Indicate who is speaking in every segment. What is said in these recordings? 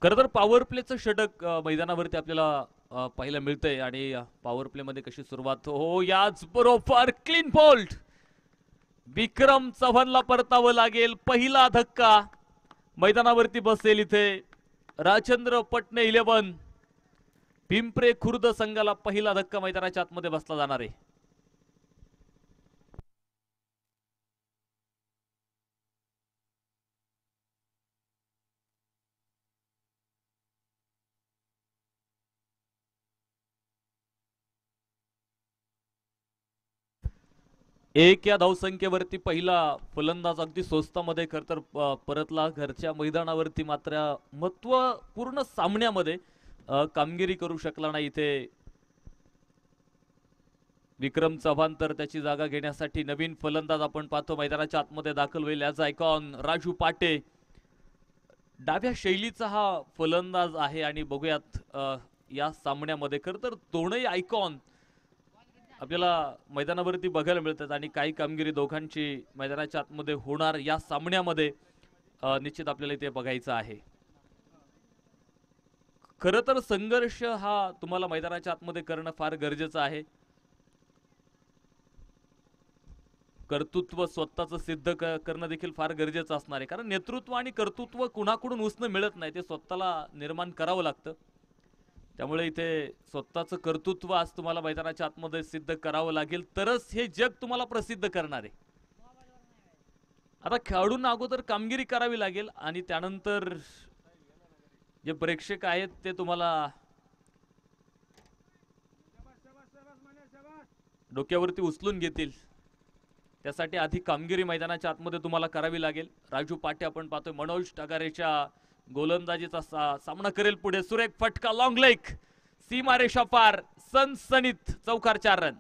Speaker 1: खरं तर पॉवर प्लेचं षटक मैदानावरती आपल्याला पाहायला मिळतंय आणि पॉवर प्ले मध्ये कशी सुरुवात हो याच बरोबर क्लीन बोल्ट विक्रम चव्हाणला परतावं लागेल पहिला धक्का मैदानावरती बसेल इथे राजेंद्र पटणे 11 पिंपरे खुर्द संघाला पहिला धक्का मैदानाच्या आतमध्ये बसला जाणार आहे. एक या धावसंख्येवरती पहिला फलंदाज अगदी स्वस्तामध्ये खर तर परतला घरच्या मैदानावरती मात्र महत्वपूर्ण सामन्यामध्ये कामगिरी करू शकला नाही इथे विक्रम चव्हाण तर त्याची जागा घेण्यासाठी नवीन फलंदाज आपण पाहतो मैदानाच्या आतमध्ये दाखल होईल याचा आयकॉन राजू पाटे डाव्या शैलीचा हा फलंदाज आहे आणि बघूयात या सामन्यामध्ये खर तर दोनही आयकॉन आपल्याला मैदानावरती बघायला मिळतात आणि काही कामगिरी दोघांची मैदानाच्या आतमध्ये होणार या सामन्यामध्ये निश्चित आपल्याला इथे बघायचं आहे. खरं तर संघर्ष हा तुम्हाला मैदानाच्या आतमध्ये करणं फार गरजेचं आहे. कर्तृत्व स्वतःचं सिद्ध करणं देखील फार गरजेचं असणार आहे कारण नेतृत्व आणि कर्तृत्व कुणाकडून उसणं मिळत नाही ते स्वतःला निर्माण करावं लागतं. त्यामुळे इथे स्वतःचं कर्तृत्व आज तुम्हाला मैदानाच्या आतमध्ये सिद्ध करावं लागेल तरच हे जग तुम्हाला प्रसिद्ध करणार आहे. आता खेळाडूंना अगोदर कामगिरी करावी लागेल आणि त्यानंतर जे प्रेक्षक आहेत ते तुम्हाला डोक्यावरती उचलून घेतील त्यासाठी आधी कामगिरी मैदानाच्या आतमध्ये तुम्हाला करावी लागेल. राजू पाटे आपण पाहतोय मनोज टगारेच्या गोलंदाजीचा सामना करेल पुढे सुरेख फटका लॉंग लेग सीमारेषा पार सनसनीत चौकार 4 रन.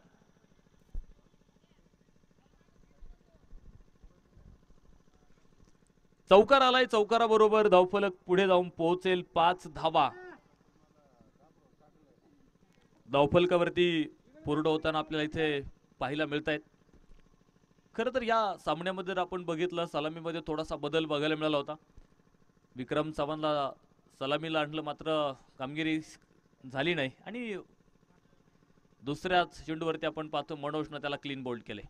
Speaker 1: चौकार आलाय चौकाराबरोबर धावफलक पुढे जाऊन पोहोचेल 5 धावा धावफलकावरती पूर्ण होताना आपल्याला इथे पाहायला मिळत आहेत. खरं तर या सामन्यामध्ये जर आपण बघितलं सलामीमध्ये थोडासा बदल बघायला मिळाला होता. विक्रम चव्हाणला सलामीला आणलं मात्र कामगिरी झाली नाही आणि दुसऱ्याच चेंडूवरती आपण पाहतो मनोजनं त्याला क्लीन बोल्ड केले.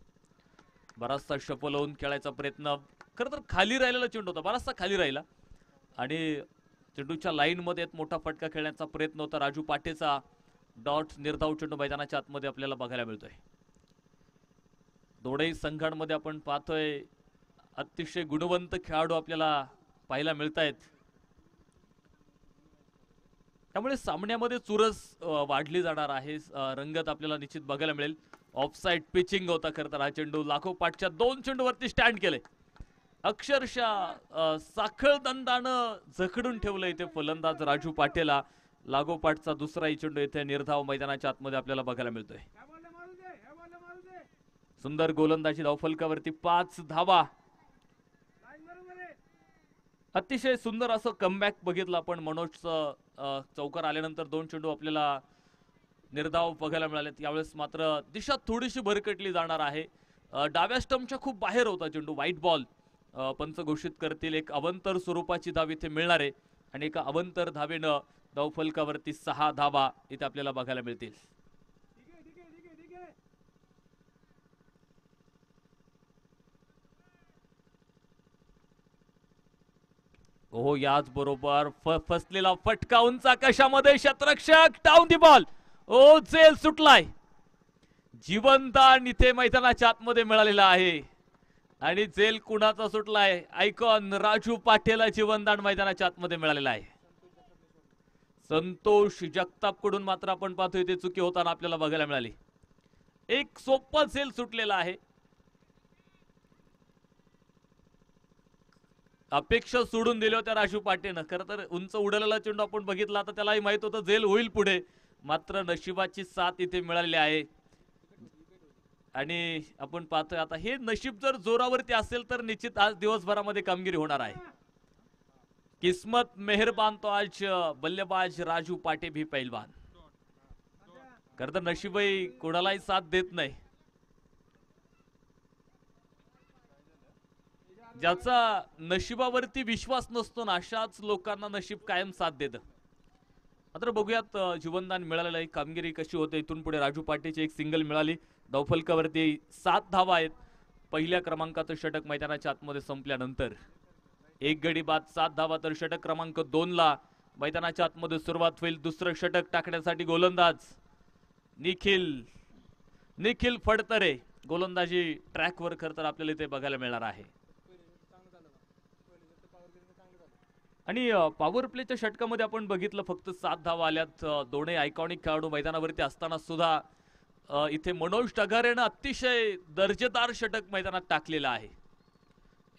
Speaker 1: बराचसा शफल होऊन खेळायचा प्रयत्न खरं तर खाली राहिलेला चेंडू होता बराचसा खाली राहिला आणि चेंडूच्या लाईन मध्ये एक मोठा फटका खेळण्याचा प्रयत्न होता राजू पाटेचा. डॉट निर्धाव चेंडू मैदानाच्या आतमध्ये आपल्याला बघायला मिळतोय. दोन्ही संघांमध्ये आपण पाहतोय अतिशय गुणवंत खेळाडू आपल्याला पाहायला मिळत आहेत त्यामुळे सामन्यामध्ये चुरस वाढली जाणार आहे. रंगत आपल्याला निश्चित बघायला मिळेल. ऑफसाइड पिचिंग होता खरं तर हा चेंडू लागोपाठच्या 2 चेंडूवरती स्टँड केले अक्षरशः साखळ दंडानं जखडून ठेवलं इथे फलंदाज राजू पाटेला. लागोपाठचा दुसराही चेंडू इथे निर्धाव मैदानाच्या आतमध्ये आपल्याला बघायला मिळतोय. सुंदर गोलंदाजी धावफलकावरती 5 धावा अतिशय सुंदर असं कमबॅक बघितलं आपण मनोजचं चौकार आल्यानंतर 2 चेंडू आपल्याला निर्धाव बघायला मिळाले. यावेळेस मात्र दिशा थोडीशी भरकटली जाणार आहे. डाव्या स्टंपच्या खूप बाहेर होता चेंडू व्हाईट बॉल पंच घोषित करतील. एक अवंतर स्वरूपाची धाव इथे मिळणार आहे आणि एका अवंतर धावेनं धावफलकावरती 6 धावा इथे आपल्याला बघायला मिळतील. हो याच बरोबर फसलेला फटका उंच आकाशामध्ये शतरक्षक डाऊन दी बॉल ओ झेल सुटलाय. जीवनदान इथे मैदानाच्या आतमध्ये मिळालेला आहे आणि झेल कुणाचा सुटलाय आयकॉन राजू पाटेला जीवनदान मैदानाच्या आतमध्ये मिळालेला आहे. संतोष जगताप कडून मात्र आपण पाहतोय ते चुकी होताना आपल्याला बघायला मिळाली. एक सोपा झेल सुटलेला आहे. अपेक्षा सोडून दिल्या होत्या राजू पाटेनं. खरं तर उंच उडलेला चेंडू आपण बघितला तर त्यालाही माहित होतं झेल होईल पुढे मात्र नशिबाची साथ इथे मिळालेली आहे आणि आपण पाहतोय आता हे नशीब जर जोरावरती असेल तर निश्चित आज दिवसभरामध्ये कामगिरी होणार आहे. किस्मत मेहरबान तो आज बल्लेबाज राजू पाटे भी पैलवान. खरं तर नशीबही कोणालाही साथ देत नाही. ज्याचा नशिबावरती विश्वास नसतो ना अशाच लोकांना नशीब कायम साथ देतं. मात्र बघूयात जीवनदान मिळालेलं आहे, कामगिरी कशी होते. इथून पुढे राजू पाटेची एक सिंगल मिळाली. धावफलकावरती 7 धावा आहेत. पहिल्या क्रमांकाचं षटक मैदानाच्या आतमध्ये संपल्यानंतर एक गडी बाद 7 धावा. तर षटक क्रमांक 2 ला मैदानाच्या आतमध्ये सुरुवात होईल. दुसरं षटक टाकण्यासाठी गोलंदाज निखिल फडतरे. गोलंदाजी ट्रॅकवर खरं तर आपल्याला इथे बघायला मिळणार आहे. आणि पॉवर प्लेच्या षटकामध्ये आपण बघितलं फक्त 7 धावा आल्यात. दोन्ही आयकॉनिक खेळाडू मैदानावरती असताना सुद्धा इथे मनोज टघारेनं अतिशय दर्जेदार षटक मैदानात टाकलेलं आहे.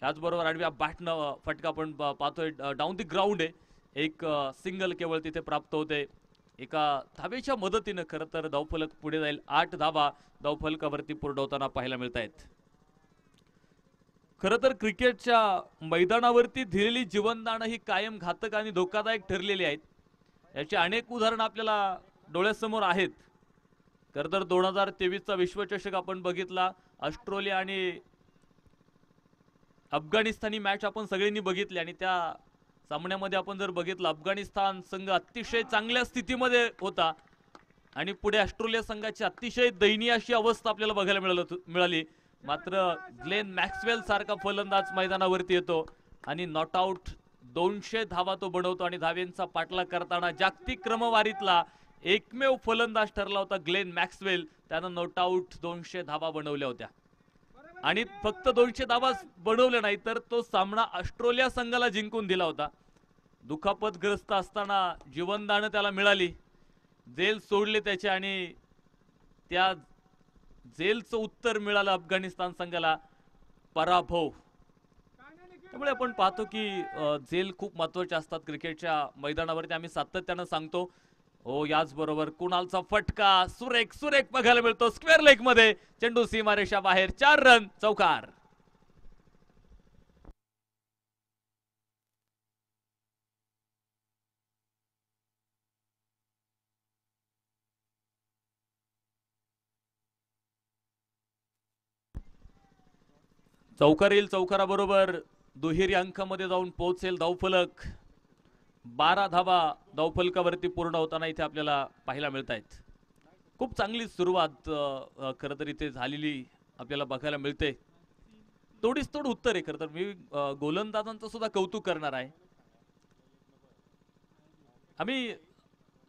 Speaker 1: त्याचबरोबर आडव्या बॅटनं फटका आपण पाहतोय. डाऊन दी ग्राउंड आहे. एक सिंगल केवळ तिथे प्राप्त होते. एका धावेच्या मदतीनं खरं तर धावफलक पुढे जाईल. 8 धावा धावफलकावरती पूर्ण होताना पाहायला मिळत आहेत. खरं तर क्रिकेटच्या मैदानावरती दिलेली जीवनदानं ही कायम घातक आणि धोकादायक ठरलेली आहेत. याची अनेक उदाहरणं आपल्याला डोळ्यासमोर आहेत. खरं तर 2023चा विश्वचषक आपण बघितला. ऑस्ट्रेलिया आणि अफगाणिस्तानी मॅच आपण सगळ्यांनी बघितली आणि त्या सामन्यामध्ये आपण जर बघितलं अफगाणिस्तान संघ अतिशय चांगल्या स्थितीमध्ये होता आणि पुढे ऑस्ट्रेलिया संघाची अतिशय दयनीय अशी अवस्था आपल्याला बघायला मिळाली. मात्र ग्लेन मॅक्सवेल सारखा फलंदाज मैदानावरती येतो आणि नॉट आउट 200 धावा तो बनवतो आणि धावेंचा पाठलाग करताना जागतिक क्रमवारीतला एकमेव फलंदाज ठरला होता ग्लेन मॅक्सवेल. त्यानं नॉट आउट 200 धावा बनवल्या होत्या आणि फक्त 200 धावा बनवल्या नाही तर तो सामना ऑस्ट्रेलिया संघाला जिंकून दिला होता. दुखापतग्रस्त असताना जीवनदानं त्याला मिळाली. जेल सोडले त्याचे आणि त्या जेलचं उत्तर मिळालं अफगाणिस्तान संघाला पराभव. त्यामुळे आपण पाहतो की जेल खूप महत्वाचे असतात क्रिकेटच्या मैदानावरती. आम्ही सातत्यानं सांगतो. हो, याचबरोबर कुणालचा फटका सुरेख बघायला मिळतो. स्क्वेअर लेग मध्ये चेंडू सीमारेषा बाहेर. 4 रन चौकार. चौकार येईल. चौकाराबरोबर दुहेरी अंकामध्ये जाऊन पोहोचेल धावफलक. 12 धावा धावफलकावरती पूर्ण होताना इथे आपल्याला पाहायला मिळत आहेत. खूप चांगली सुरुवात खरं तर इथे झालेली आपल्याला बघायला मिळते. थोडीच उत्तर आहे. खरं तर मी गोलंदाजांचं सुद्धा कौतुक करणार आहे. आम्ही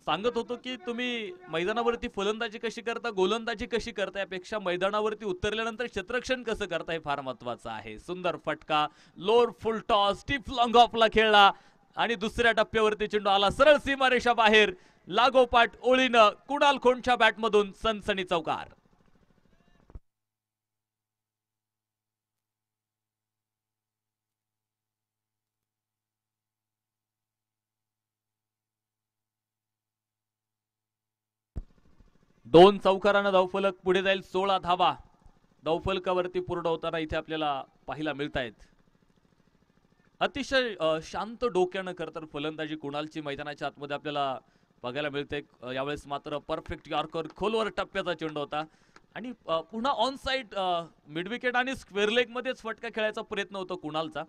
Speaker 1: सांगत होतो की तुम्ही मैदानावरती फलंदाजी कशी करता, गोलंदाजी कशी करता, यापेक्षा मैदानावरती उतरल्यानंतर क्षेत्ररक्षण कसं करता हे फार महत्वाचं आहे. सुंदर फटका, लोअर फुल टॉस, स्टीफ लॉंग ऑफला खेळला आणि दुसऱ्या टप्प्यावरती चेंडू आला सरळ सीमारेषा बाहेर. लागोपाठ ओळीनं कुणाल खोंडच्या बॅटमधून सनसनी चौकार. दोन चौकारानं धावफलक पुढे जाईल. 16 धावा धावफलकावरती पूर्ण होताना इथे आपल्याला पाहायला मिळत आहेत. अतिशय शांत डोक्यानं खरं तर फलंदाजी कुणालची मैदानाच्या आतमध्ये आपल्याला बघायला मिळते. यावेळेस मात्र परफेक्ट यॉर्कर खोलवर टप्प्याचा चेंडू होता आणि पुन्हा ऑन साइड मिड विकेट आणि स्क्वेअर लेग मध्येच फटका खेळायचा प्रयत्न होता कुणालचा.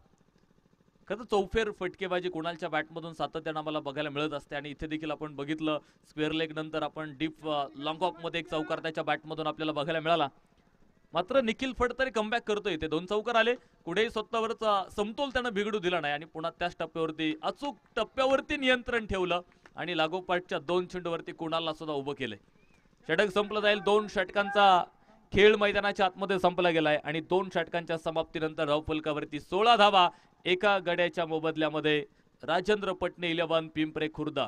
Speaker 1: खरं चौफेर फटकेबाजी कुणालच्या बॅटमधून सातत्यानं आम्हाला बघायला मिळत असते आणि इथे देखील आपण बघितलं स्क्वेअर लेग नंतर आपण डीप लॉंग ऑफ मध्ये एक चौकार त्याच्या बॅटमधून आपल्याला बघायला मिळाला. मात्र निखिल फडतरे कमबॅक करतोय. ते 2 चौकार आले. कुठेही स्वतःवरचा समतोल त्यानं बिघडू दिला नाही आणि पुन्हा त्याच टप्प्यावरती अचूक टप्प्यावरती नियंत्रण ठेवलं आणि लागोपाठच्या 2 चेंडूवरती कुणालला सुद्धा उभं केलंय. षटक संपलं जाईल. 2 षटकांचा खेळ मैदानाच्या आतमध्ये संपला गेलाय आणि 2 षटकांच्या समाप्तीनंतर धावफलकावरती 16 धावा एका गड्याच्या मोबदल्यामध्ये. राजेंद्र पटणे 11 पिंपरे खुर्द.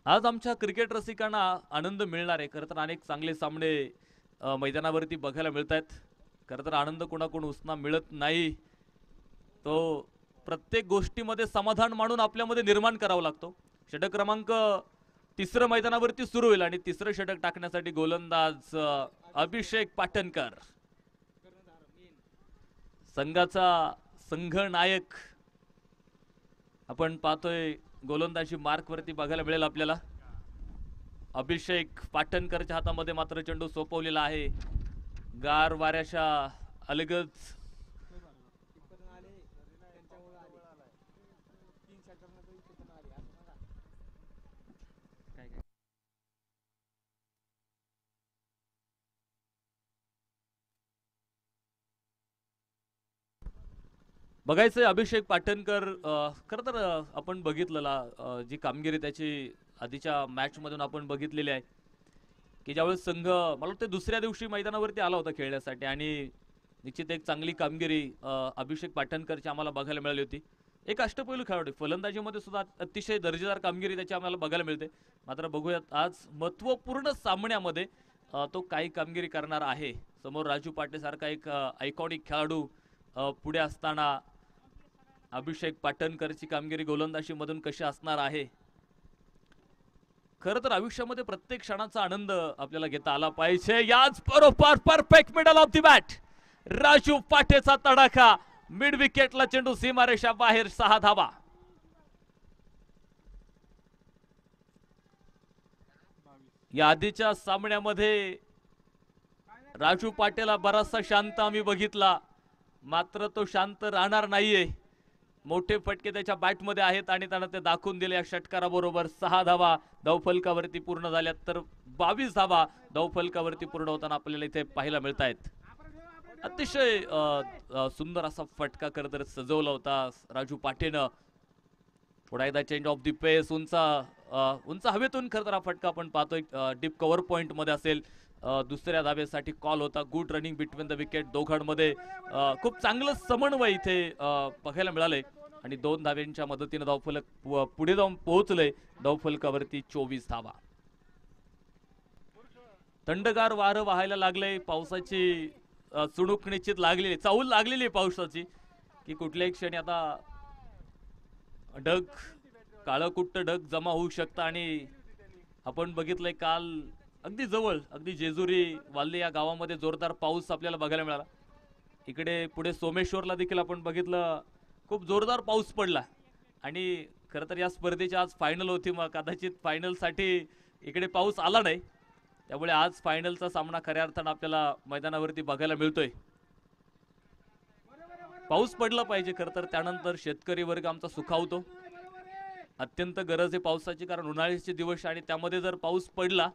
Speaker 1: आज आमच्या क्रिकेट रसिकांना आनंद मिळणार आहे. खरं तर अनेक चांगले सामने मैदानावरती बघायला मिळत आहेत. खरं तर आनंद कोणाकोण उसना मिळत नाही. तो प्रत्येक गोष्टीमध्ये समाधान मानून आपल्यामध्ये निर्माण करावा लागतो. षटक क्रमांक 3 मैदानावरती सुरू होईल आणि 3रं षटक टाकण्यासाठी गोलंदाज अभिषेक पाटणकर संघाचा संघ नायक आपण पाहतोय गोलंदाजी मार्क वरती बघायला मिळेल आपल्याला. अभिषेक पाटणकरच्या हातामध्ये मात्र चेंडू सोपवलेला आहे. गार वाऱ्याच्या अलगद बघायचंय अभिषेक पाटणकर. खरं तर आपण बघितलेला जी कामगिरी त्याची आधीच्या मॅच मधून आपण बघितलेली आहे की ज्यावेळेस संघ मला वाटतं दुसऱ्या दिवशी मैदानावरती आला होता खेळण्यासाठी आणि निश्चित एक चांगली कामगिरी अभिषेक पाटणकरची आम्हाला बघायला मिळाली होती. एक अष्टपैलू खेळाडू फलंदाजीमध्ये सुद्धा अतिशय दर्जेदार कामगिरी त्याची आम्हाला बघायला मिळते. मात्र बघूयात आज महत्त्वपूर्ण सामन्यामध्ये तो काही कामगिरी करणार आहे. समोर राजू पाटे सारखा एक आयकॉनिक खेळाडू पुढे असताना अभिषेक पाटणकरची कामगिरी गोलंदाजीमधून कशी असणार आहे. खरं तर आयुष्यामध्ये प्रत्येक क्षणाचा आनंद आपल्याला घेता आला पाहिजे. याच बरोबर perfect middle of the bat Raju पाटेचा तडाखा. मिड विकेटला चेंडू सीमारेषा बाहेर. 6 धावा. या आधीच्या सामन्यामध्ये राजू पाटेला बराचसा शांत आम्ही बघितला, मात्र तो शांत राहणार नाहीये. मोठे फटके त्याच्या बॅटमध्ये आहेत आणि त्यानं ते दाखवून दिले. या षटकाराबरोबर 6 धावा धावफलकावरती पूर्ण झाल्यात, तर 22 धावा धावफलकावरती पूर्ण होताना आपल्याला इथे पाहायला मिळत आहेत. अतिशय सुंदर असा फटका खरं तर सजवला होता राजू पाटेनं. पुन्हा एकदा चेंज ऑफ दी पेस. उंच हवेतून खरं तर हा फटका आपण पाहतोय डीप कव्हर पॉइंट मध्ये असेल. दुसऱ्या धावेसाठी कॉल होता. Good running between the wicket. दोघांमध्ये खूप चांगलं समन्वय इथे बघायला मिळालंय आणि 2 धाव्यांच्या मदतीने धावफलक पुढे जाऊन पोहोचलंय. धावफलकावरती 24 धावा. थंडगार वारं वाहायला लागलंय. पावसाची चुणूक निश्चित लागलेली, चाहूल लागलेली पावसाची की कुठल्याही क्षणी आता ढग, काळकुट्ट ढग जमा होऊ शकतं. आणि आपण बघितलंय काल अगदी जवळ, अगदी जेजुरी वाल्ले या गावामध्ये जोरदार पाऊस आपल्याला बघायला मिळाला. इकडे पुढे सोमेश्वरला देखील आपण बघितलं खूप जोरदार पाऊस पडला. आणि खरं तर या स्पर्धेची आज फायनल होती, मग कदाचित फायनलसाठी इकडे पाऊस आला नाही, त्यामुळे आज फायनलचा सामना खऱ्या अर्थानं आपल्याला मैदानावरती बघायला मिळतोय. पाऊस पडला पाहिजे खरं तर, त्यानंतर शेतकरी वर्ग आमचा सुखावतो. अत्यंत गरज आहे पावसाची, कारण उन्हाळ्याचे दिवस आणि त्यामध्ये जर पाऊस पडला,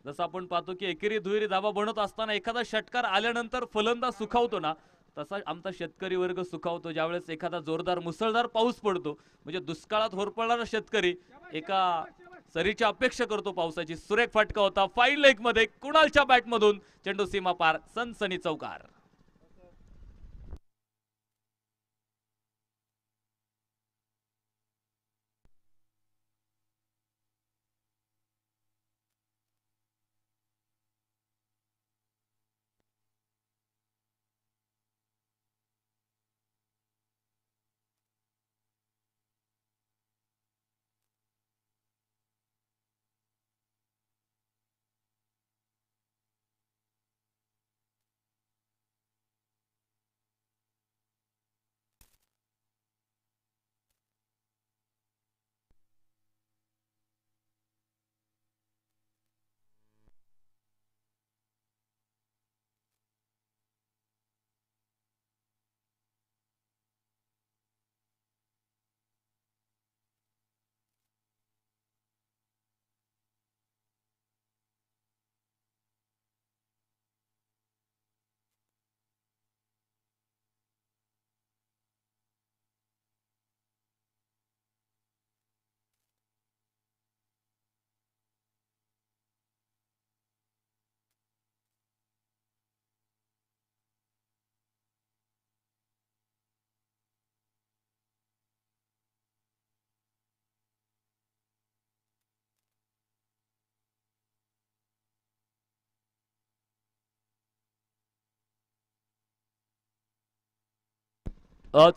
Speaker 1: जसं आपण पाहतो की एकेरी दुहेरी धावा बनत असताना एखादा षटकार आल्यानंतर फलंदाज सुखावतो ना, तसा आमचा शेतकरी वर्ग सुखावतो ज्यावेळेस एखादा जोरदार मुसळधार पाऊस पडतो. म्हणजे दुष्काळात होरपळणारा शेतकरी एका सरीची अपेक्षा करतो पावसाची. सुरेख फटका होता फाईन लेग मध्ये. कुणालच्या बॅटमधून चेंडू सीमा पार. सनसनी चौकार.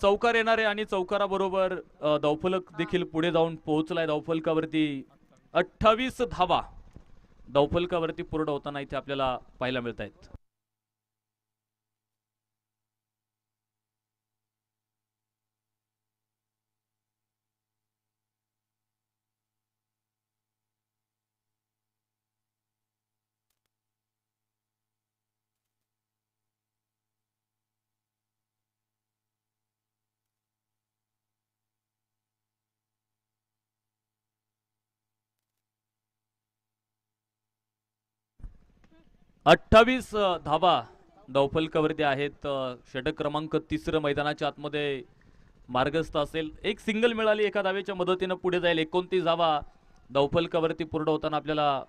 Speaker 1: चौकार येणार आहे आणि चौकाराबरोबर धावफलक देखील पुढे जाऊन पोहोचलाय. धावफलकावरती 28 धावा धावफलकावरती पूर्ण होताना इथे आपल्याला पाहायला मिळत आहेत. 28 धावा धावफलकावरती आहेत. षटक क्रमांक 3 मैदानाच्या आतमध्ये मार्गस्थ असेल. एक सिंगल मिळाली एका धावेच्या मदतीने पुढे जाईल. 29 धावा धावफलकावरती पूर्ण होताना आपल्याला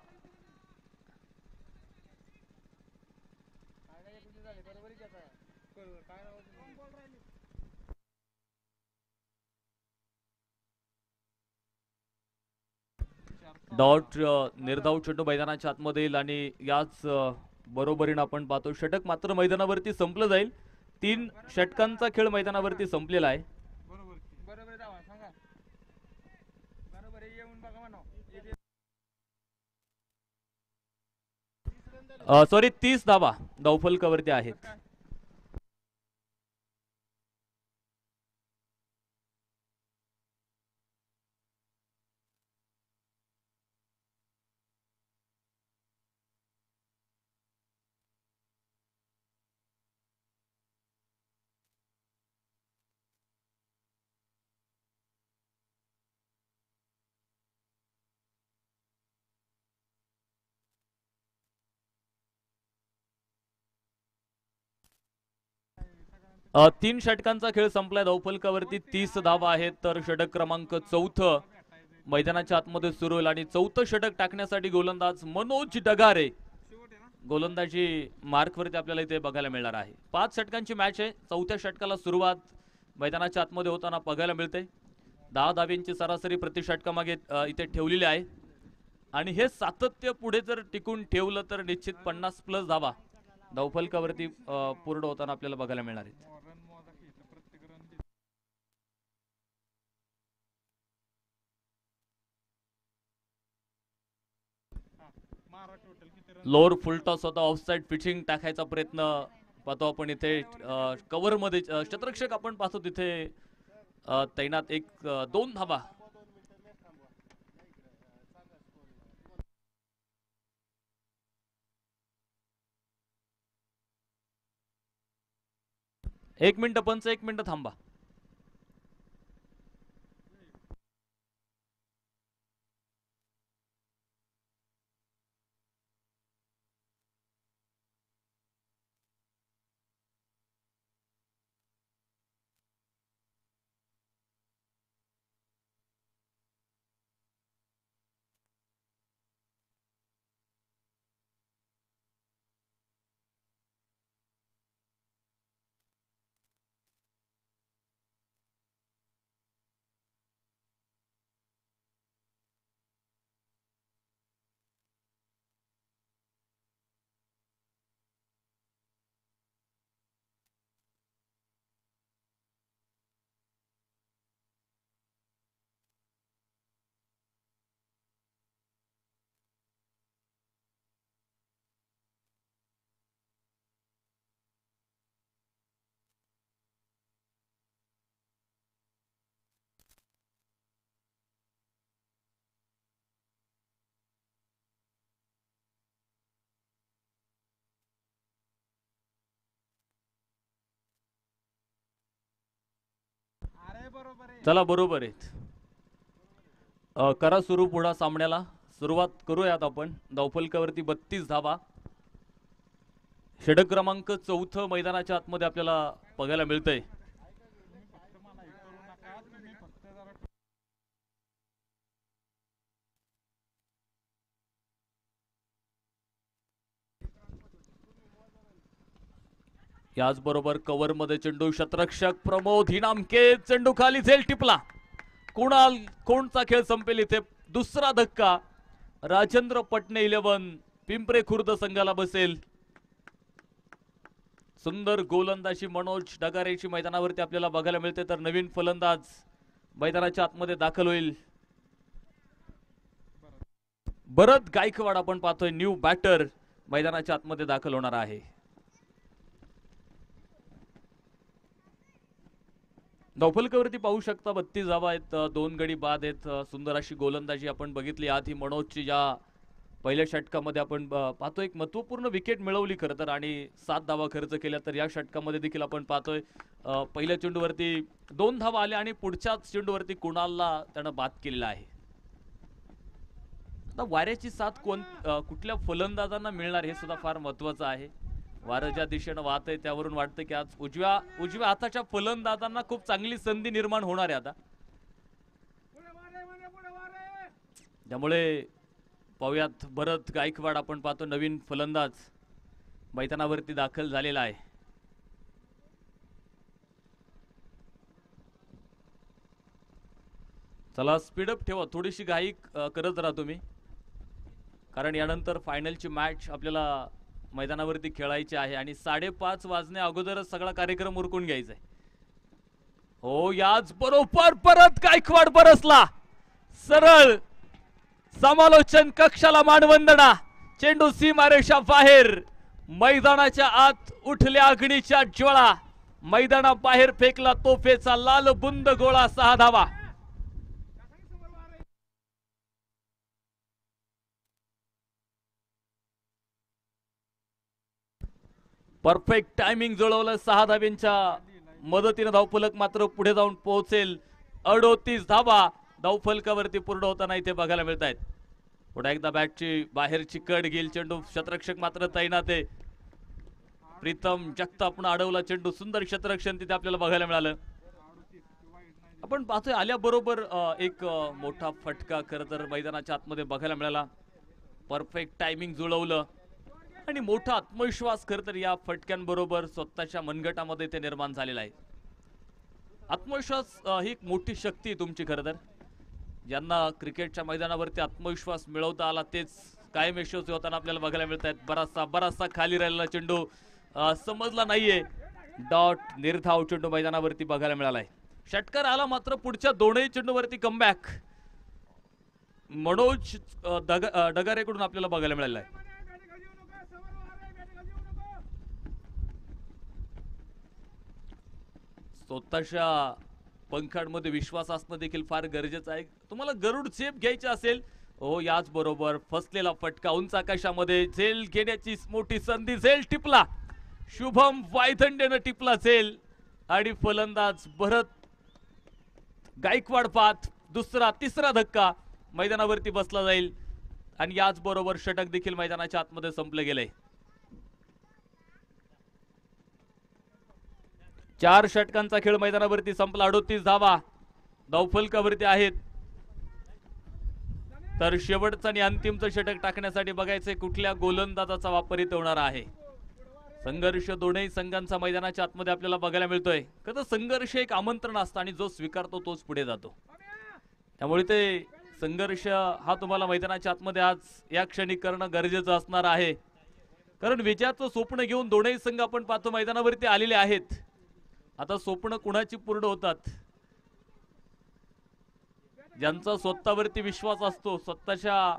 Speaker 1: डॉट निर्धाव चेंडू मैदानाच्या आतमध्ये येईल आणि याच बरोबरीनं आपण पाहतो षटक मात्र मैदानावरती संपलं जाईल. 3 षटकांचा खेळ मैदानावरती संपलेला आहे. सॉरी 30 धावा धावफलकावरती आहेत. तीन षटकांचा खेळ संपलाय. धावफलकावरती 30 धावा आहेत. तर षटक क्रमांक 4 मैदानाच्या आतमध्ये सुरू होईल आणि 4थं षटक टाकण्यासाठी गोलंदाज मनोज डगारे गोलंदाजी मार्कवरती आपल्याला इथे बघायला मिळणार आहे. 5 षटकांची मॅच आहे. 4थ्या षटकाला सुरुवात मैदानाच्या आतमध्ये होताना बघायला मिळते. 10 धाव्यांची सरासरी प्रति षटकामागे इथे ठेवलेली आहे आणि हे सातत्य पुढे जर टिकून ठेवलं तर निश्चित 50+ धावा धावफलकावरती पूर्ण होताना आपल्याला बघायला मिळणार आहेत. लोअर फुलटॉस होता. ऑफसाइड पिचिंग टाकायचा प्रयत्न पाहतो आपण इथे. कव्हर मध्ये क्षेत्ररक्षक आपण पाहतो तिथे तैनात. 1-2 धावा. एक मिनिट थांबा. चला बरोबर आहेत. करा सुरू पुढा सामन्याला. सुरुवात करूयात आपण. धावफलकावरती 32 धावा. षटक क्रमांक 4 मैदानाच्या आतमध्ये आपल्याला बघायला मिळतंय. याचबरोबर कव्हर मध्ये चेंडू. क्षेत्ररक्षक प्रमोद हिनामके. चेंडू खाली झेल टिपला. कोणचा खेळ संपेल इथे. दुसरा धक्का राजेंद्र पटणे 11 पिंपरे खुर्द संघाला बसेल. सुंदर गोलंदाजी मनोज डगारेची मैदानावरती आपल्याला बघायला मिळते. तर नवीन फलंदाज मैदानाच्या आतमध्ये दाखल होईल. भरत गायकवाड आपण पाहतोय न्यू बॅटर मैदानाच्या आतमध्ये दाखल होणार आहे. धावफलकावरती पाहू शकता 32 धावा आहेत. 2 गडी बाद आहेत. सुंदर अशी गोलंदाजी आपण बघितली. आधी मनोजची या पहिल्या षटकामध्ये आपण पाहतो एक महत्वपूर्ण विकेट मिळवली खरं तर आणि 7 धावा खर्च केल्या. तर या षटकामध्ये देखील आपण पाहतोय पहिल्या चेंडूवरती 2 धावा आल्या आणि पुढच्याच चेंडूवरती कुणालला त्यानं बाद केलेला आहे. आता वाऱ्याची साथ कुठल्या फलंदाजांना मिळणार हे सुद्धा फार महत्वाचं आहे. वारं ज्या दिशेनं वाहत आहे त्यावरून वाटतं की आज उजव्या हाताच्या फलंदाजांना खूप चांगली संधी निर्माण होणार आहे आता. त्यामुळे पाहुयात भरत गायकवाड आपण पाहतो नवीन फलंदाज मैदानावरती दाखल झालेला आहे. चला स्पीडअप ठेवा, थोडीशी घाई करत राहा तुम्ही, कारण यानंतर फायनलची मॅच आपल्याला मैदानावरती खेळायची आहे आणि 5:30 वाजण्या अगोदरच सगळा कार्यक्रम उरकून घ्यायचा आहे. हो याच बरोबर परत गायकवाड बरसला, सरळ समालोचन कक्षाला मानवंदना. चेंडू सीमारेषा बाहेर, मैदानाच्या आत उठल्या अग्नीच्या ज्वाळा, मैदानाबाहेर फेकला तोफेचा लाल बुंद गोळा. 6 धावा. Perfect timing जुळवलं. 6 धाव्यांच्या मदतीने धावफलक मात्र पुढे जाऊन पोहोचेल. 38 धावा धावफलकावरती पूर्ण होताना इथे बघायला मिळत आहेत. पुन्हा एकदा बॅटची बाहेरची कड घेईल चेंडू, क्षेत्ररक्षक मात्र तैनात आहे. प्रीतम जगतापनं अडवला चेंडू, सुंदर क्षेत्ररक्षण तिथे आपल्याला बघायला मिळालं. आपण पाहतोय आल्याबरोबर एक मोठा फटका खरं तर मैदानाच्या आतमध्ये बघायला मिळाला. परफेक्ट टायमिंग जुळवलं आणि मोठा आत्मविश्वास खरं तर या फटक्यांबरोबर स्वतःच्या मनगटामध्ये ते निर्माण झालेला आहे. आत्मविश्वास ही एक मोठी शक्ती तुमची खरं तर. ज्यांना क्रिकेटच्या मैदानावरती आत्मविश्वास मिळवता आला तेच कायम यशस्वी होताना आपल्याला बघायला मिळत आहेत. बराचसा खाली राहिलेला चेंडू समजला नाहीये. डॉट निर्धाव चेंडू मैदानावरती बघायला मिळालाय. षटकार आला मात्र पुढच्या दोनही चेंडूवरती कमबॅक मनोज डगारेकडून आपल्याला बघायला मिळाला आहे. स्वतःच्या पंखांमध्ये विश्वास असणं देखील फार गरजेचं आहे. तुम्हाला गरुड झेप घ्यायची असेल, हो याच बरोबर फसलेला फटका उंच आकाशामध्ये, झेल घेण्याची मोठी संधी, झेल टिपला, शुभम वायदंडेनं टिपला झेल आणि फलंदाज भरत गायकवाड पाथ दुसरा तिसरा धक्का मैदानावरती बसला जाईल आणि याच बरोबर षटक देखील मैदानाच्या आतमध्ये संपले गेले. 4 षटकांचा खेळ मैदानावरती संपला. 38 धावा धावफलकावरती आहेत. तर शेवटचं आणि अंतिमचं षटक टाकण्यासाठी बघायचे कुठल्या गोलंदाजाचा वापर इथे होणार आहे. संघर्ष दोन्ही संघांचा मैदानाच्या आतमध्ये आपल्याला बघायला मिळतोय. कसं संघर्ष एक आमंत्रण असतं आणि जो स्वीकारतो तोच पुढे जातो. त्यामुळे ते संघर्ष हा तुम्हाला मैदानाच्या आतमध्ये आज या क्षणी करणं गरजेचं असणार आहे. कारण विजयाचं स्वप्न घेऊन दोन्ही संघ आपण पाहतो मैदानावरती आलेले आहेत. आता स्वप्न कुणाची पूर्ण होतात? ज्यांचा स्वतःवरती विश्वास असतो, स्वतःच्या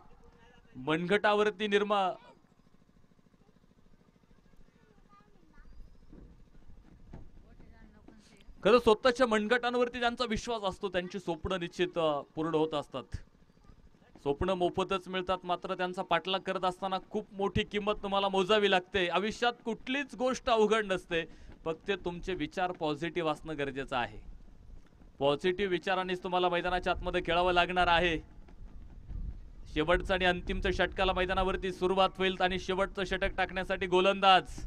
Speaker 1: मनगटावरती खरं स्वतःच्या मनगटांवरती ज्यांचा विश्वास असतो त्यांची स्वप्न निश्चित पूर्ण होत असतात. स्वप्न मोफतच मिळतात, मात्र त्यांचा पाठलाग करत असताना खूप मोठी किंमत तुम्हाला मोजावी लागते. आयुष्यात कुठलीच गोष्ट अवघड नसते, फक्त तुमचे विचार पॉझिटिव्ह असणं गरजेचं आहे. पॉझिटिव्ह विचारांनीच तुम्हाला मैदानाच्या आतमध्ये खेळावं लागणार आहे. शेवटचं आणि अंतिमच्या षटकाला मैदानावरती सुरुवात होईल आणि शेवटचं षटक टाकण्यासाठी गोलंदाज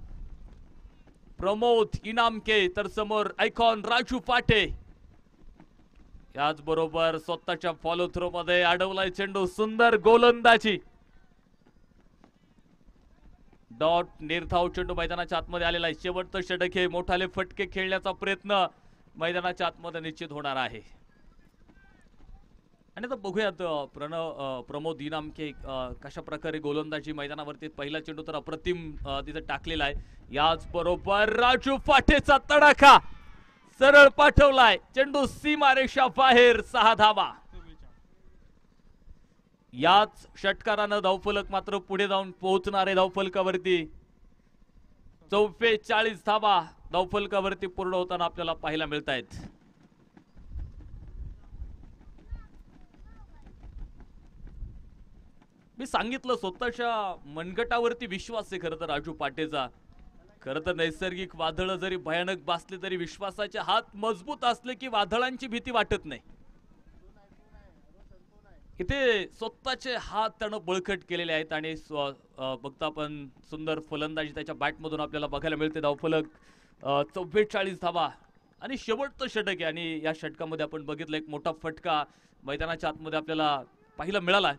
Speaker 1: प्रमोद इनामके, तर समोर आयकॉन राजू पाटे. याचबरोबर स्वतःच्या फॉलो थ्रो मध्ये अडवलाय चेंडू, सुंदर गोलंदाजी. डॉट निर्धाव चेंडू मैदानाच्या आतमध्ये आलेला आहे. शेवटचं षटक हे मोठाले फटके खेळण्याचा प्रयत्न मैदानाच्या आतमध्ये निश्चित होणार आहे. आणि आता बघूयात प्रमोद इनामके कशा प्रकारे गोलंदाजी मैदानावरती. पहिला चेंडू तर अप्रतिम तिथे टाकलेला आहे. याच बरोबर राजू पाटेचा तडाखा, सरळ पाठवलाय चेंडू सीमारेषा बाहेर. 6 धावा. याच षटकारानं धावफलक मात्र पुढे जाऊन पोहोचणार आहे धावफलकावरती. 44 धावा धावफलकावरती पूर्ण होताना आपल्याला पाहायला मिळत आहेत. मी सांगितलं स्वतःच्या मनगटावरती विश्वास आहे खरं तर राजू पाटेचा. खरं तर नैसर्गिक वादळ जरी भयानक बासले तरी विश्वासाचे हात मजबूत असले की वादळांची भीती वाटत नाही. इथे स्वतःचे हात त्यानं बळकट केलेले आहेत आणि बघता आपण सुंदर फलंदाजी त्याच्या बॅटमधून आपल्याला बघायला मिळते. धावफलक 44 धावा आणि शेवटचं षटक आहे आणि या षटकामध्ये आपण बघितलं एक मोठा फटका मैदानाच्या आतमध्ये आपल्याला पाहायला मिळाला.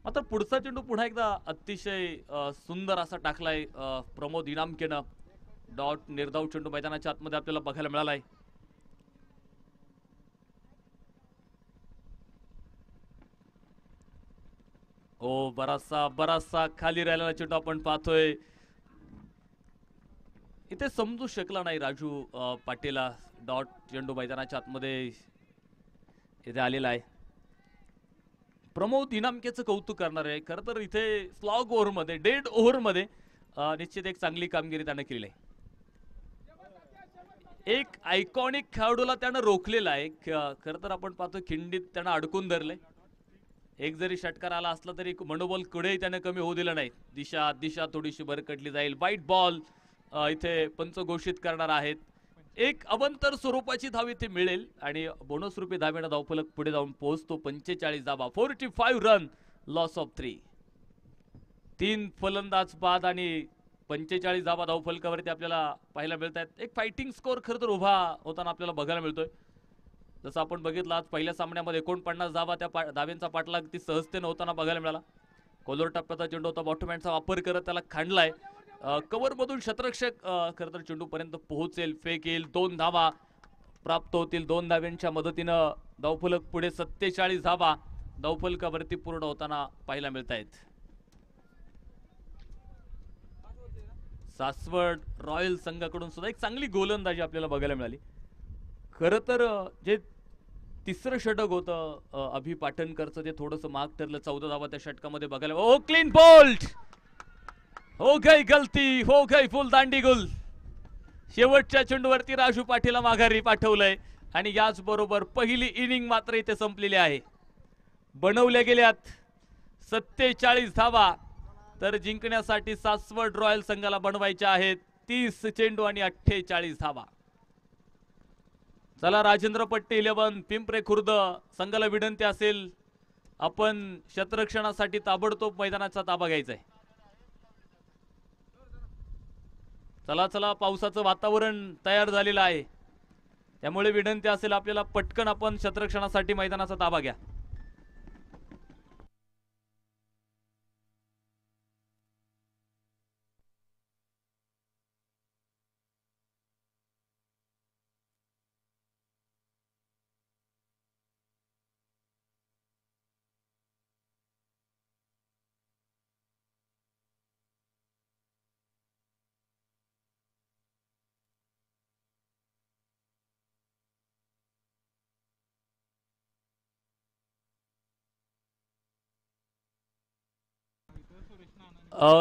Speaker 1: मात्र पुढचा चेंडू पुन्हा एकदा अतिशय सुंदर असा टाकलाय प्रमोद इनामकेनं. डॉट निर्धाव चेंडू मैदानाच्या आतमध्ये आपल्याला बघायला मिळालाय. हो, बराचसा बराचसा खाली राहिलेला चेंडू आपण पाहतोय. इथे समजू शकला नाही राजू पाटीलला. डॉट चेंडू मैदानाच्या आतमध्ये इथे आलेला आहे. प्रमोद इनामकेचं कौतुक करणार आहे. खरं तर इथे स्लॉग ओव्हरमध्ये डेड ओव्हरमध्ये निश्चित एक चांगली कामगिरी त्यानं केलेली आहे. एक आयकॉनिक खेळाडूला त्यानं रोखलेला आहे. खरं तर आपण पाहतो खिंडीत त्यानं अडकून धरले. एक जरी षटकार आला असला तरी मनोबल कुठेही त्यानं कमी होऊ दिलं नाही. दिशा दिशा थोडीशी भरकटली जाईल. वाईट बॉल इथे पंच घोषित करणार आहेत. एक अवंतर स्वरूपाची धाव इथे मिळेल आणि बोनस रूपी धावेनं धावफलक पुढे जाऊन पोहोचतो. 45 धावा, 45 रन, लॉस ऑफ 3. 3 फलंदाज बाद आणि 45 धावा धावफलकावरती आपल्याला पाहायला मिळत आहेत. एक फायटिंग स्कोर खरं तर उभा होताना आपल्याला बघायला मिळतोय. जसं आपण बघितलं आज पहिल्या सामन्यामध्ये 49 धावा, त्या धाव्यांचा पाठलाग ती सहजतेनं होताना बघायला मिळाला. कोलर टप्प्याचा चेंडू होता, बॉटमहॅनचा वापर करत त्याला खांडलाय. कव्हर मधून शतरक्षक खरं तर चेंडूपर्यंत पोहोचेल, फेक येईल, 2 धावा प्राप्त होतील. 2 धाव्यांच्या मदतीनं धावफलक पुढे 47 धावा धावफलकावरती पूर्ण होताना पाहायला मिळत आहेत. सासवड रॉयल संघाकडून सुद्धा एक चांगली गोलंदाजी आपल्याला बघायला मिळाली. खरं तर जे तिसरं षटक होतं अभि पाटणकरचं ते थोडंसं माग ठरलं. 14 धावा त्या षटकामध्ये बघायला. ओ क्लीन बोल्ट, हो गई गलती, हो गई फुल दांडी गुल. शेवटच्या चेंडूवरती राजू पाटीलला माघारी पाठवलंय आणि याच बरोबर पहिली इनिंग मात्र इथे संपलेली आहे. बनवल्या गेल्यात 47 धावा, तर जिंकण्यासाठी सासवड रॉयल संघाला बनवायच्या आहेत 30 चेंडू आणि 48 धावा. चला राजेंद्र पट्टी 11 पिंपरे खुर्द संघाला विनंती असेल, आपण क्षेत्ररक्षणासाठी ताबडतोब मैदानाचा ताबा घ्यायचा आहे. चला चला, पावसाचं वातावरण तयार झालेलं आहे, त्यामुळे विनंती असेल आपल्याला पटकन आपण क्षेत्ररक्षणासाठी मैदानाचा ताबा घ्या.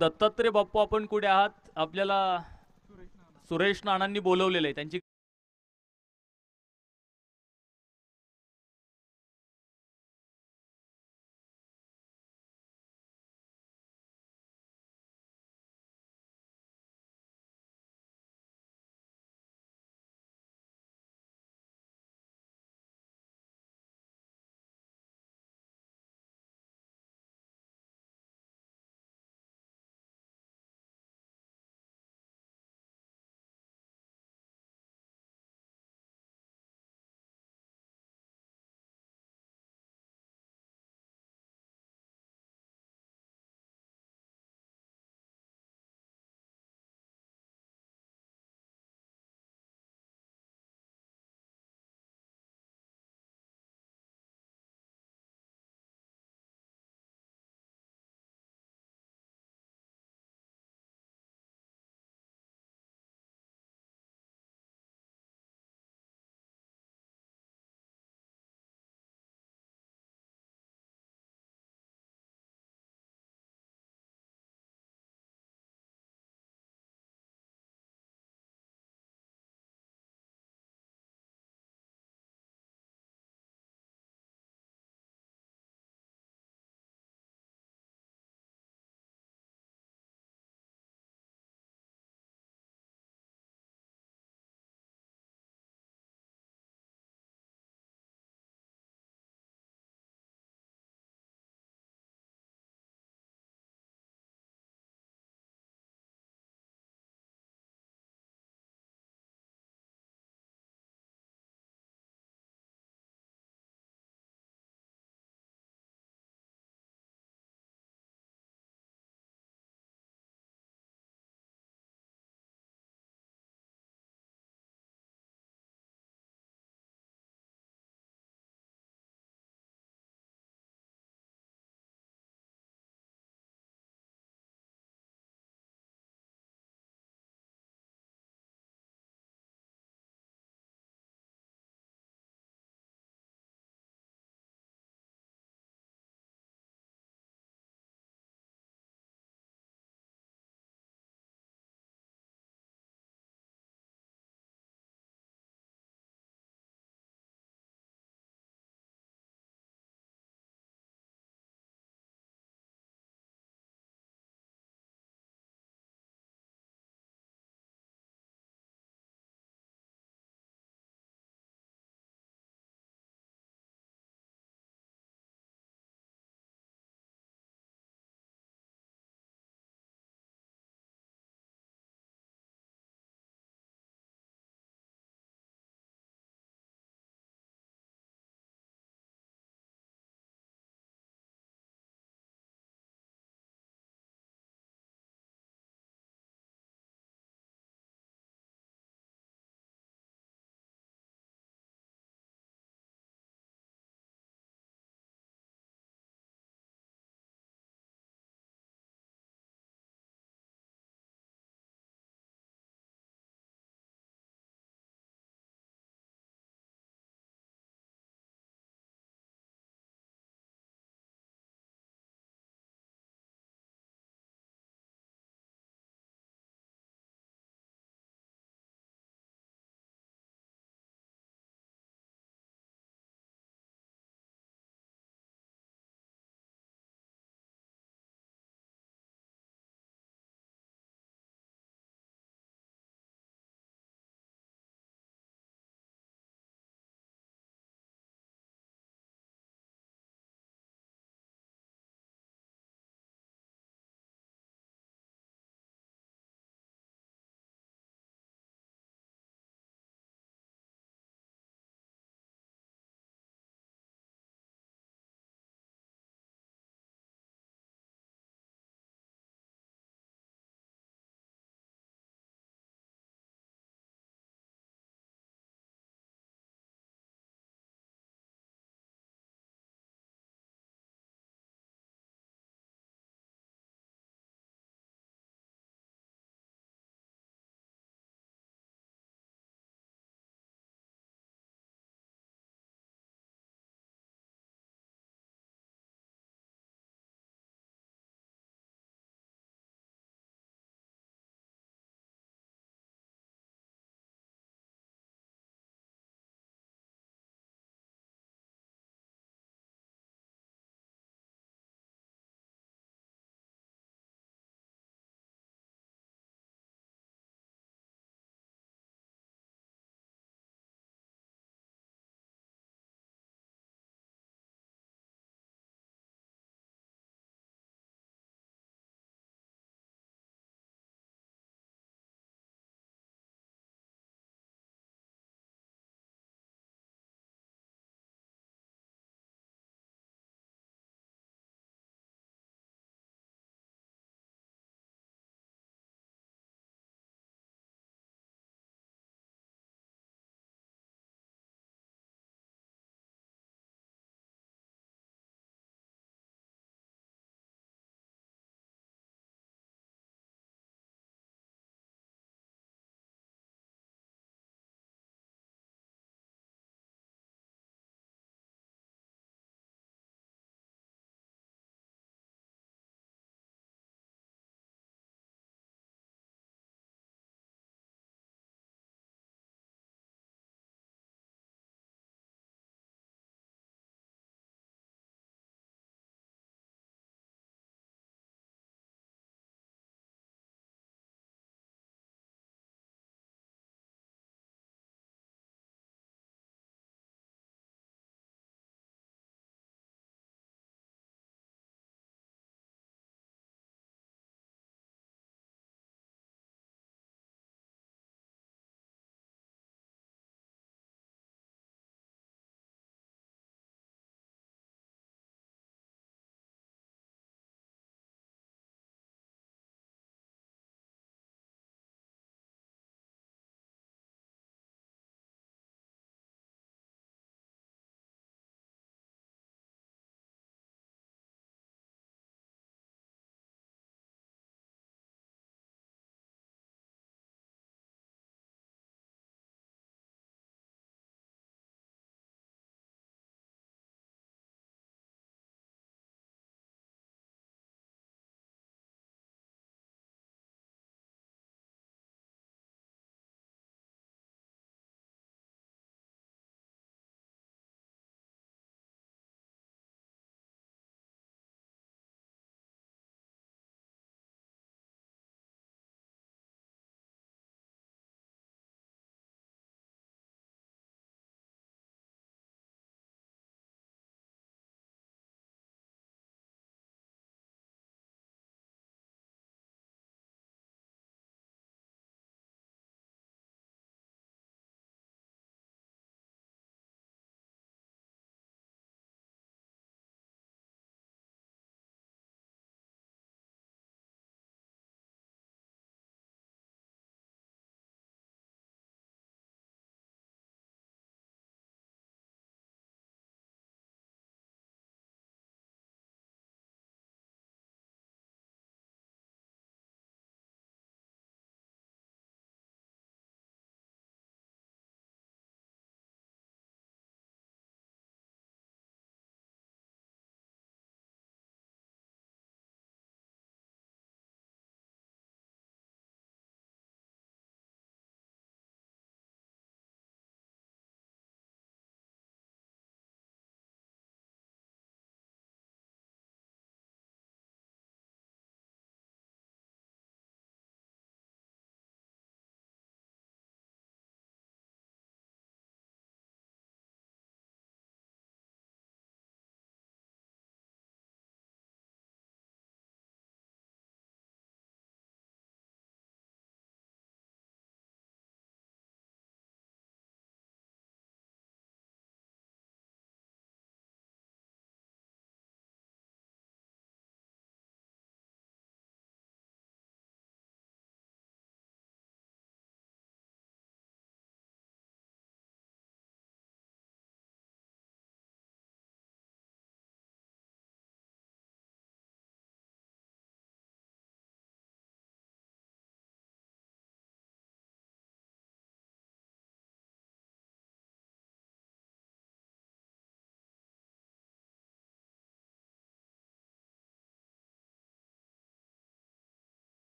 Speaker 1: दत्तात्रय बाप्पू आपण कुठे आहात? आपल्याला सुरेश नानांनी बोलवलेले आहे, त्यांची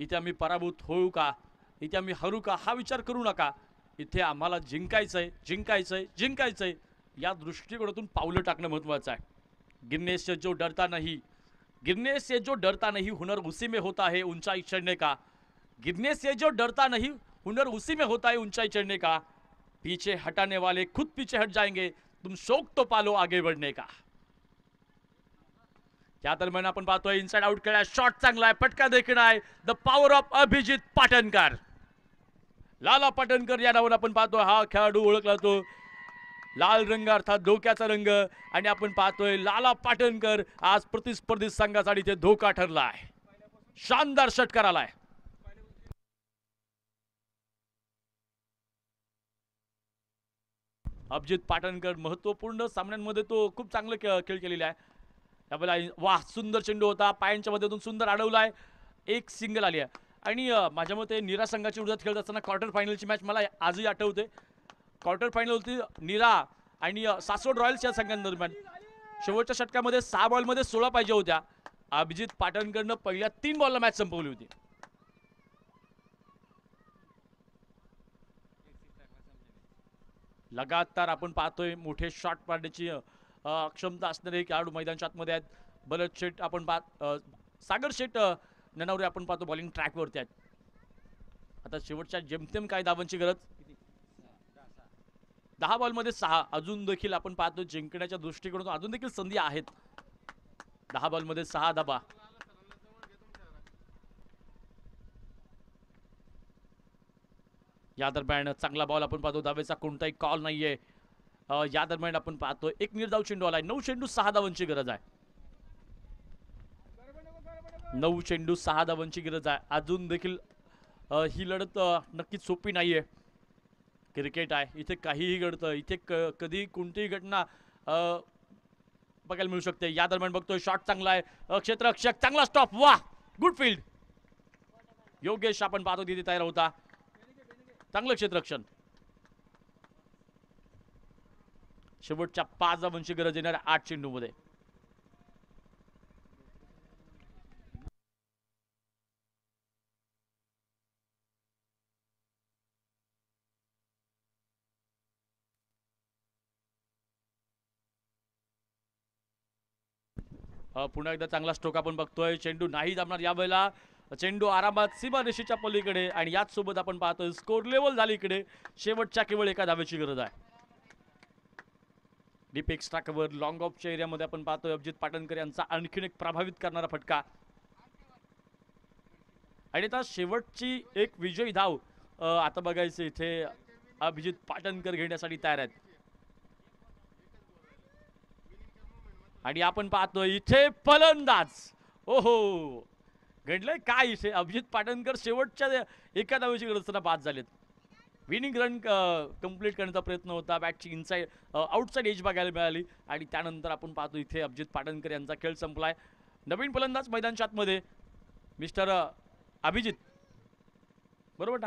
Speaker 1: इथे आम्ही पराभूत होऊ का, इथे आम्ही हरू का हा विचार करू नका. इथे आम्हाला जिंकायचंय जिंकायचंय जिंकायचंय या दृष्टिकोनातून पावलं टाकणं महत्त्वाचं आहे. गिरने से जो डरता नहीं, गिरने से जो डरता नहीं हुनर उसी में होता है ऊंचाई चढ़ने का. गिरने से जो डरता नहीं हुनर उसी में होता है ऊंचाई चढ़ने का. पीछे हटाने वाले खुद पीछे हट जाएंगे, तुम शौक तो पालो आगे बढ़ने का. त्या दरम्यान आपण पाहतोय इनसाइड आउट खेळा, शॉट चांगला आहे, पटका देखील आहे. The power of Abhijit Patankar. Lala Patankar या नावाने आपण पाहतोय हा खेळाडू ओळखला तो. लाल रंग अर्थात धोक्याचा रंग, आणि आपण पाहतोय लाला पाटणकर आज प्रतिस्पर्धी संघासाठी ते धोका ठरला आहे. शानदार षटकार आलाय. अभिजित पाटणकर महत्वपूर्ण सामन्यांमध्ये तो खूप चांगलं खेळ केलेला आहे. त्यावेळेला वाह सुंदर चेंडू होता, पायांच्या मध्येतून सुंदर अडवलाय, एक सिंगल आली आहे. आणि माझ्या मते नीरा संघाची विरोधात खेळत असताना क्वार्टर फायनलची मॅच मला आजही आठवते. क्वार्टर फायनल होती नीरा आणि सासवड रॉयल्स या संघांदरम्यान. शेवटच्या षटकामध्ये 6 बॉलमध्ये 16 पाहिजे होत्या. अभिजित पाटणकरनं पहिल्या 3 बॉलला मॅच संपवली होती. लगातार आपण पाहतोय मोठे शॉट मारण्याची क्षमता असणारे खेळाडू मैदानाच्या आतमध्ये आहेत. भरत शेठ आपण सागर शेठ ननावरे आपण पाहतो बॉलिंग ट्रॅकवरती आहेत. आता शेवटच्या जेमतेम काय धावांची गरज, 10 बॉलमध्ये 6. अजून देखील आपण पाहतो जिंकण्याच्या दृष्टिकोनातून अजून देखील संधी आहेत. 10 बॉलमध्ये 6 धावा. या दरम्यान चांगला बॉल आपण पाहतो, धावेचा कोणताही कॉल नाहीये. या दरम्यान आपण पाहतो एक निर्धाव चेंडू आलाय. 9 चेंडू 6 धावांची गरज आहे. 9 चेंडू 6 धावांची गरज आहे. अजून देखील ही लढत नक्कीच सोपी नाहीये. क्रिकेट आहे, इथे काहीही घडतं, इथे कधी कोणतीही घटना बघायला मिळू शकते. या दरम्यान बघतोय शॉट चांगला आहे, क्षेत्ररक्षक चांगला स्टॉप, वाह गुड फील्ड. योगेश आपण पाहतो तिथे तयार होता, चांगलं क्षेत्ररक्षण. शेवटच्या 5 धावांची गरज येणाऱ्या 8 चेंडू मध्ये. पुन्हा एकदा चांगला स्ट्रोक आपण बघतोय. चेंडू नाही जमणार यावेळेला. चेंडू आरामात सीमारेषेच्या पलीकडे, आणि याच सोबत आपण पाहतोय स्कोर लेवल झाली इकडे. शेवटच्या केवळ एका धावेची गरज आहे. डीप एक्स्ट्रा कव्हर लॉंग ऑफच्या एरियामध्ये आपण पाहतोय अभिजित पाटणकर यांचा आणखीन एक प्रभावित करणारा फटका. आणि आता शेवटची एक विजयी धाव आता बघायचं इथे अभिजित पाटणकर घेण्यासाठी तयार आहेत. आणि आपण पाहतोय इथे फलंदाज, ओहो घडलंय काय इथे. अभिजित पाटणकर शेवटच्या एका धावेची गरज असताना बाद झालेत. विनिंग रन कंप्लीट करण्याचा प्रयत्न होता, बॅटची इनसाइड आउटसाइड एज बघायला मिळाली, आणि त्यानंतर आपण पाहतो इथे अभिजित पाटणकर यांचा खेळ संपलाय. नवीन फलंदाज मैदानाच्या आतमध्ये मिस्टर अभिजित, बरोबर ना.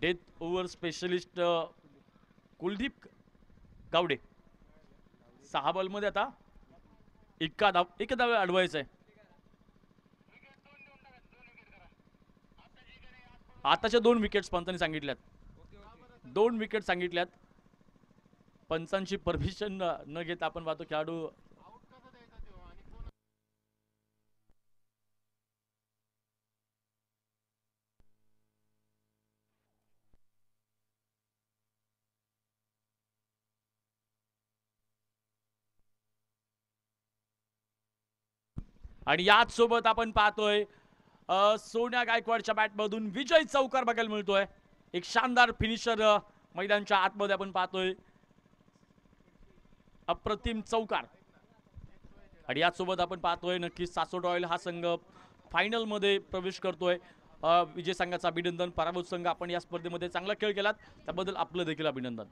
Speaker 1: Death over specialist Kuldeep Gawade. 6 बॉलमध्ये आता एक धाव अडवायचं आहे. आताच्या 2 विकेट्स पंचांनी सांगितल्यात, 2 विकेट सांगितल्यात. पंचांची परमिशन न घेता आपण पाहतो खेळाडू आणि याच सोबत आपण पाहतोय सोन्या गायकवाडच्या बॅटमधून विजय चौकार बघायला मिळतोय. एक शानदार फिनिशर मैदानाच्या आतमध्ये आपण पाहतोय, अप्रतिम चौकार. आणि यासोबत आपण पाहतोय नक्कीच सासवड रॉयल हा संघ फायनल मध्ये प्रवेश करतोय. विजय संघाचं अभिनंदन. पराभूत संघ आपण या स्पर्धेमध्ये चांगला खेळ केलात त्याबद्दल आपलं देखील अभिनंदन.